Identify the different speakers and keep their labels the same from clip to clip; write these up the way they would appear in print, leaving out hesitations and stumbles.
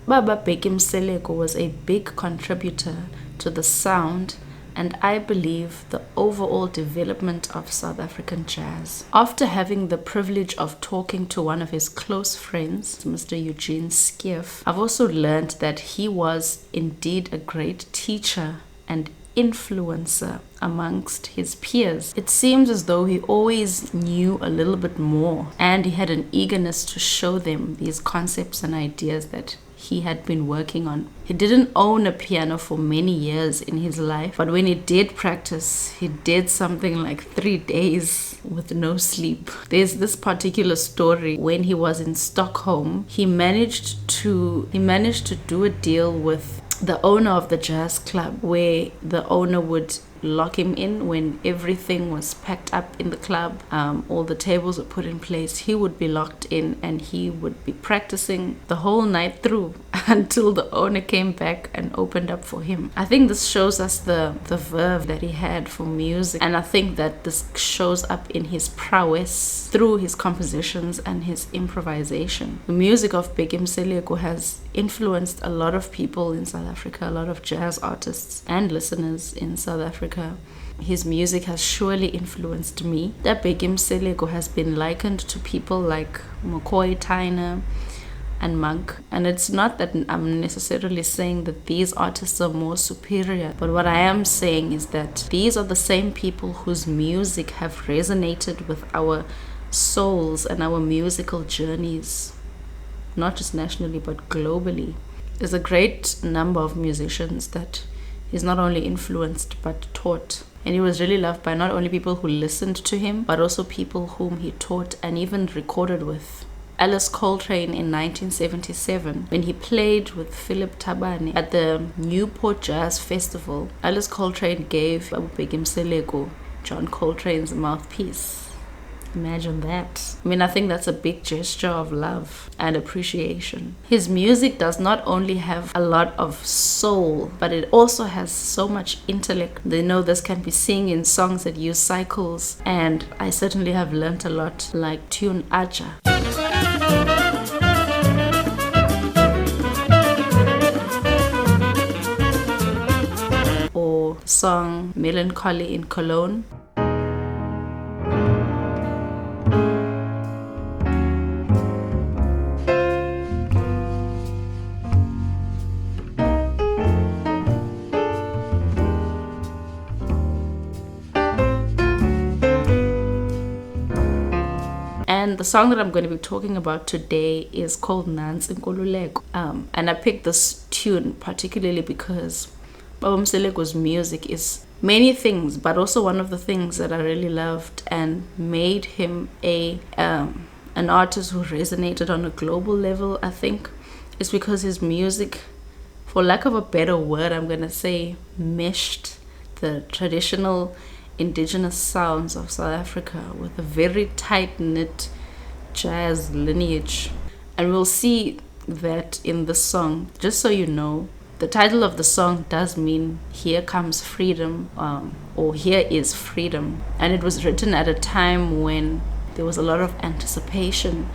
Speaker 1: Baba Bheki Mseleku was a big contributor to the sound and I believe the overall development of South African jazz. After having the privilege of talking to one of his close friends, Mr. Eugene Skeef, I've also learned that he was indeed a great teacher and influencer amongst his peers. It seems as though he always knew a little bit more and he had an eagerness to show them these concepts and ideas that he had been working on. He didn't own a piano for many years in his life, but when he did practice, he did something like 3 days with no sleep. There's this particular story when he was in Stockholm. He managed to do a deal with the owner of the jazz club, where the owner would lock him in when everything was packed up in the club. All the tables were put in place. He would be locked in and he would be practicing the whole night through until the owner came back and opened up for him. I think this shows us the verve that he had for music, and I think that this shows up in his prowess through his compositions and his improvisation. The music of Bheki Mseleku has influenced a lot of people in South Africa, a lot of jazz artists and listeners in South Africa. His music has surely influenced me. That Bheki Mseleku has been likened to people like McCoy Tyner and Monk, and it's not that I'm necessarily saying that these artists are more superior, but what I am saying is that these are the same people whose music have resonated with our souls and our musical journeys, not just nationally but globally. There's a great number of musicians that he's not only influenced but taught. And he was really loved by not only people who listened to him, but also people whom he taught and even recorded with. Alice Coltrane in 1977, when he played with Philip Tabane at the Newport Jazz Festival, Alice Coltrane gave Bheki Mseleku John Coltrane's mouthpiece. Imagine that. I mean, I think that's a big gesture of love and appreciation. His music does not only have a lot of soul, but it also has so much intellect. They know this can be seen in songs that use cycles, and I certainly have learnt a lot, like tune Aja. Or song Melancholy in Cologne. And the song that I'm going to be talking about today is called Nants'inkululeko. And I picked this tune particularly because Baba Mseleku's music is many things, but also one of the things that I really loved and made him an artist who resonated on a global level, I think, is because his music, for lack of a better word, I'm going to say, meshed the traditional indigenous sounds of South Africa with a very tight-knit jazz lineage. And we'll see that in the song. Just so you know, the title of the song does mean Here Comes Freedom, or Here is Freedom. And it was written at a time when there was a lot of anticipation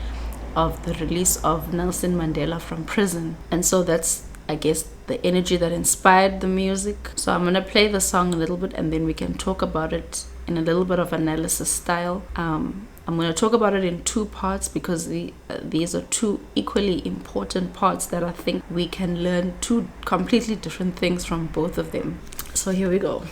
Speaker 1: of the release of Nelson Mandela from prison. And so that's, I guess, the energy that inspired the music. So I'm going to play the song a little bit and then we can talk about it in a little bit of analysis style. I'm going to talk about it in 2 parts because these are 2 equally important parts that I think we can learn 2 completely different things from both of them. So here we go.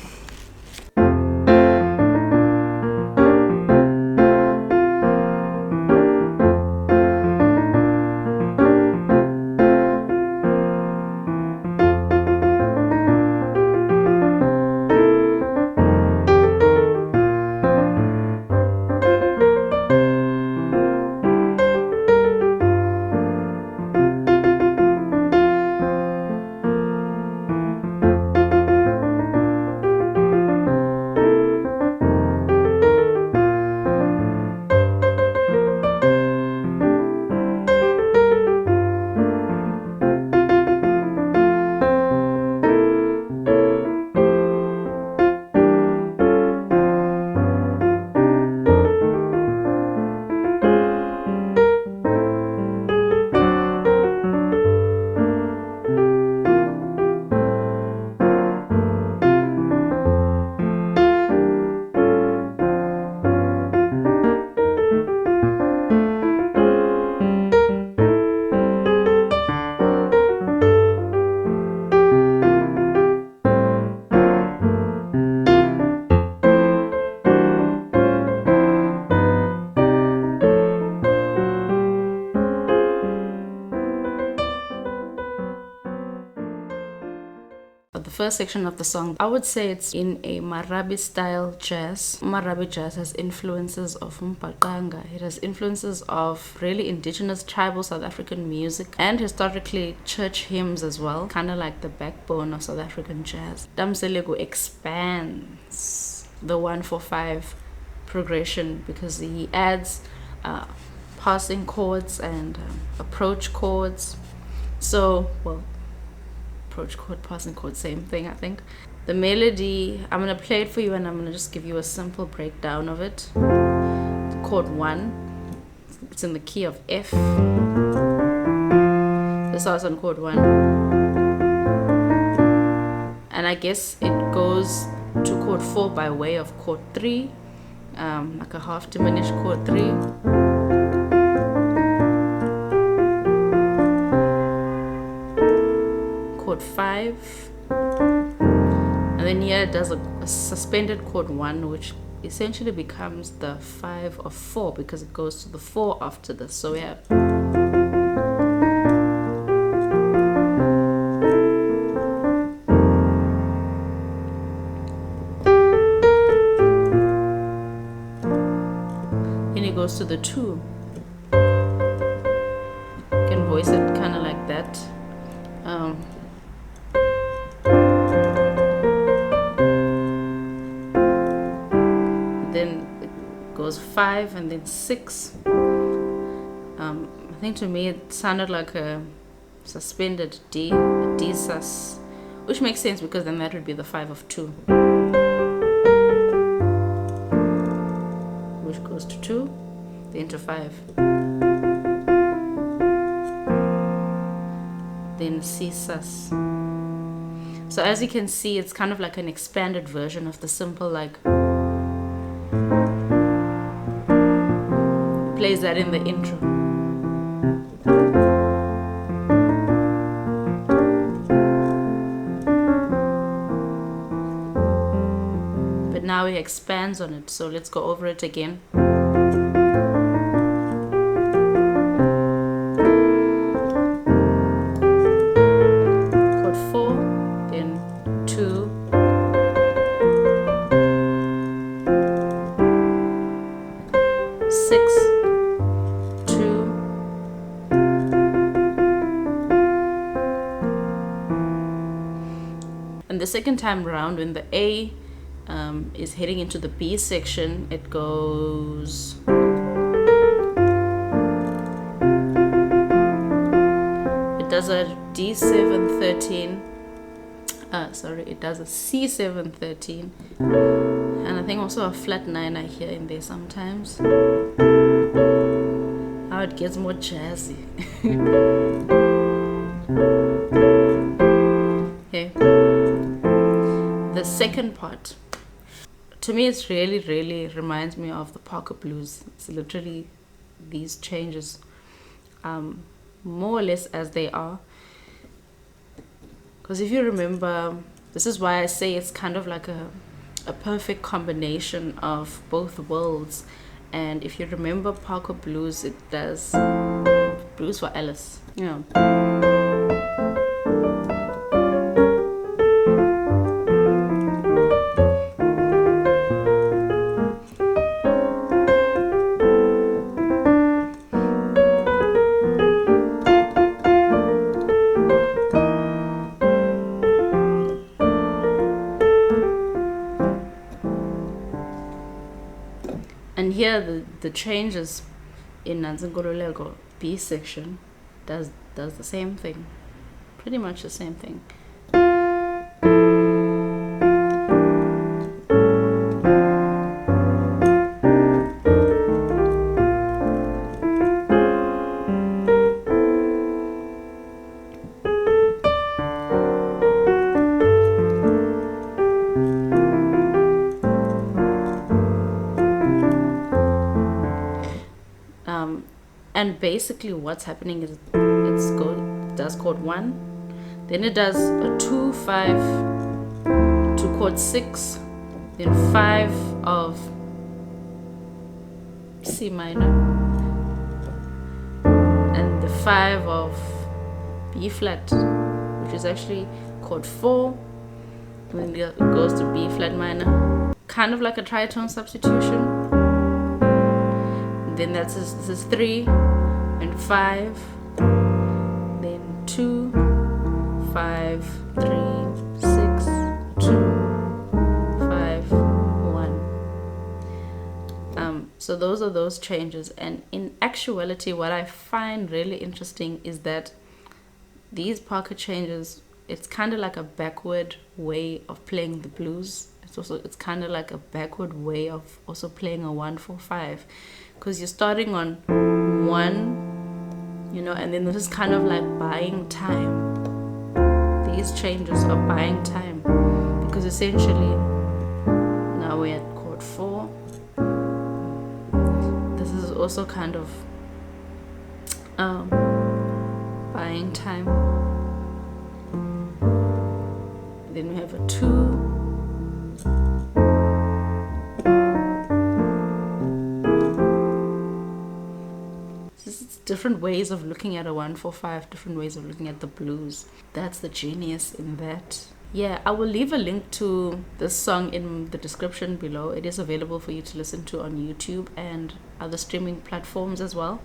Speaker 1: the first section of the song, I would say it's in a Marabi style jazz. Marabi jazz has influences of Mbaqanga. It has influences of really indigenous tribal South African music and historically church hymns as well, kind of like the backbone of South African jazz. Ta Mseleku expands the 1-4-5 progression because he adds passing chords and approach chords. So, well, approach chord, passing chord, same thing, I think. The melody, I'm going to play it for you and I'm going to just give you a simple breakdown of it. Chord 1, it's in the key of F. It starts on chord 1. And I guess it goes to chord 4 by way of chord 3, like a half diminished chord 3. Chord 5, and then here it does a suspended chord 1, which essentially becomes the 5 of 4 because it goes to the 4 after this. So we have then it goes to the 2. You can voice it kind of like that. Then it goes 5 and then 6. I think to me it sounded like a suspended D, a D sus, which makes sense because then that would be the 5 of 2, which goes to 2, then to 5, then C sus. So as you can see, it's kind of like an expanded version of the simple, like plays that in the intro. But now he expands on it, so let's go over it again. Chord 4, then 2, 6, 2, and the second time around when the A is heading into the B section, it goes does a D7 13, it does a C7 13, and I think also a flat 9 I hear in there sometimes. How it gets more jazzy. Okay. The second part, to me, it's really reminds me of the Parker Blues. It's literally these changes, more or less as they are. Because if you remember, this is why I say it's kind of like a perfect combination of both worlds. And if you remember Parker Blues, it does Blues for Alice, you know. And here the changes in Nant'inkululeko B section does the same thing, pretty much the same thing. And basically what's happening is it does chord 1, then it does a 2 5 to chord 6, then 5 of C minor, and the 5 of B flat, which is actually chord 4, then it goes to B flat minor, kind of like a tritone substitution. Then this is 3 and 5, then 2, 5, 3, 6, 2, 5, 1. So those are those changes, and in actuality what I find really interesting is that these pocket changes, it's kind of like a backward way of playing the blues. It's kind of like a backward way of also playing a 1-4-5, because you're starting on 1, and then this is kind of like buying time. These changes are buying time, because essentially now we're at chord 4. This is also kind of buying time. Then we have a 2. It's different ways of looking at a 1-4-5, different ways of looking at the blues. That's the genius in that. Yeah, I will leave a link to this song in the description below. It is available for you to listen to on YouTube and other streaming platforms as well.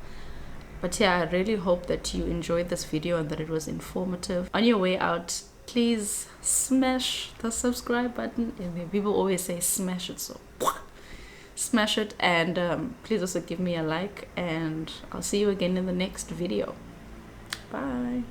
Speaker 1: But yeah, I really hope that you enjoyed this video and that it was informative. On your way out, please smash the subscribe button. And people always say smash it, so smash it. And please also give me a like, and I'll see you again in the next video. Bye.